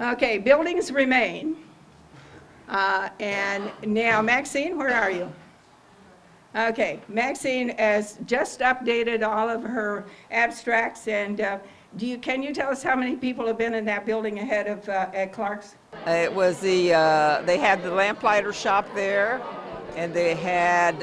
Okay, buildings remain. And now, Maxine, where are you? Okay, Maxine has just updated all of her abstracts, and can you tell us how many people have been in that building ahead of at Clark's? It was they had the lamplighter shop there, and they had,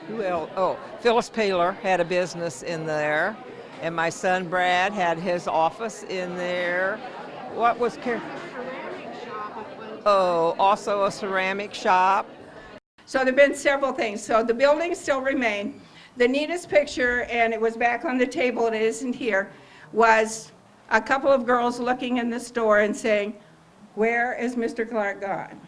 who else? Oh, Phyllis Paler had a business in there, and my son Brad had his office in there. What was Oh, also a ceramic shop. So there have been several things. So the buildings still remain. The neatest picture, and it was back on the table, it isn't here, was a couple of girls looking in the store and saying, "Where is Mr. Clark gone?"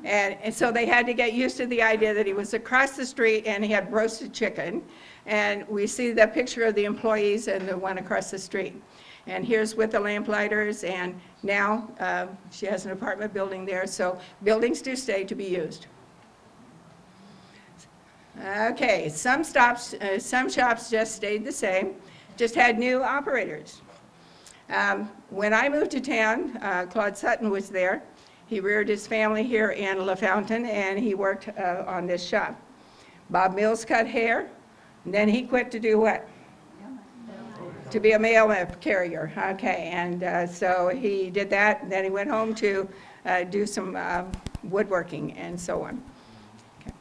And so they had to get used to the idea that he was across the street and he had roasted chicken. And we see the picture of the employees and the one across the street. And here's with the lamplighter's, and now she has an apartment building there, so buildings do stay to be used. Okay, some shops just stayed the same, just had new operators. When I moved to town, Claude Sutton was there. He reared his family here in LaFontaine, and he worked on this shop. Bob Mills cut hair, and then he quit to do what? To be a mail carrier. Okay, and so he did that, and then he went home to do some woodworking and so on. Okay.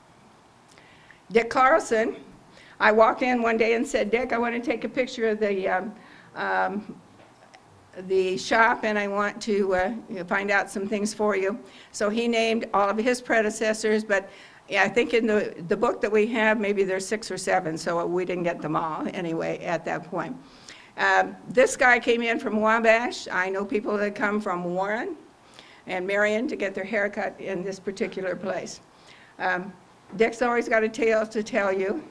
Dick Carlson, I walked in one day and said, "Dick, I want to take a picture of the shop, and I want to find out some things for you." So he named all of his predecessors, but yeah, I think in the book that we have, maybe there's 6 or 7, so we didn't get them all anyway at that point. This guy came in from Wabash. I know people that come from Warren and Marion to get their hair cut in this particular place. Dick's always got a tale to tell you.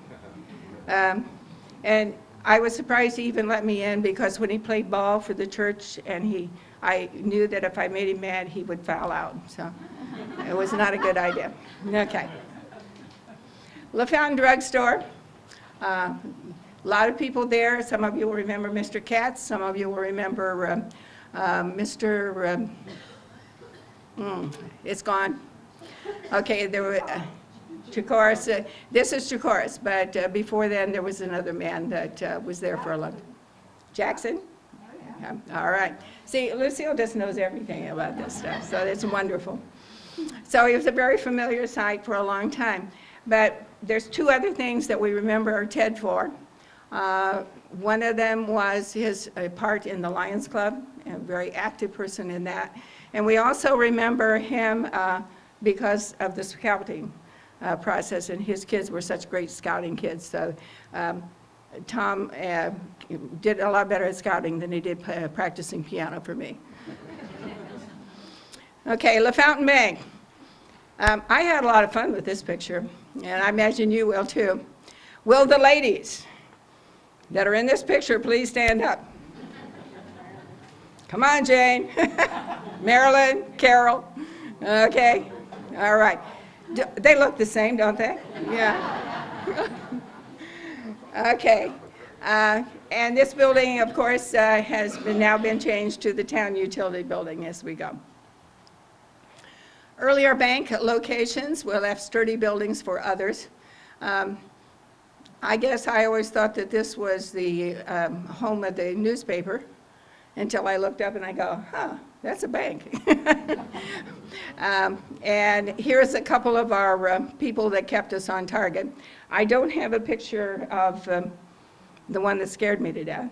And I was surprised he even let me in, because when he played ball for the church, and I knew that if I made him mad, he would foul out. So it was not a good idea. Okay. LaFontaine Drugstore. A lot of people there. Some of you will remember Mr. Katz. Some of you will remember Mr. It's gone. Okay, there were Chikoris. This is Chikoris, but before then there was another man that was there for a long time. Jackson? Yeah. All right. See, Lucille just knows everything about this stuff, so it's wonderful. So he was a very familiar sight for a long time. But there's 2 other things that we remember Ted for. One of them was his part in the Lions Club, a very active person in that. And we also remember him because of the scouting process, and his kids were such great scouting kids. So Tom did a lot better at scouting than he did practicing piano for me. Okay, LaFontaine Bank. I had a lot of fun with this picture, and I imagine you will too. Will the ladies that are in this picture please stand up? Come on, Jane. Marilyn, Carol. Okay, all right. They look the same, don't they? Yeah. Okay. And this building, of course, has now been changed to the town utility building as we go. Earlier bank locations will have sturdy buildings for others. I guess I always thought that this was the home of the newspaper until I looked up and I go, huh, that's a bank. And here's a couple of our people that kept us on target. I don't have a picture of the one that scared me to death.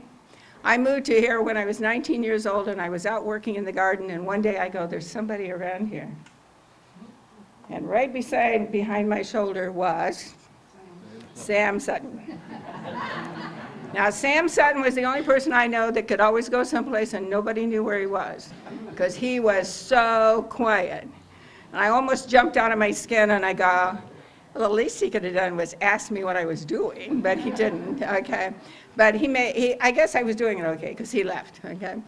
I moved to here when I was 19 years old, and I was out working in the garden, and one day I go, there's somebody around here. And right behind my shoulder was Sam Sutton. Now, Sam Sutton was the only person I know that could always go someplace and nobody knew where he was, because he was so quiet. And I almost jumped out of my skin, and I go, well, the least he could have done was ask me what I was doing, but he didn't, okay? But I guess I was doing it okay, because he left, okay?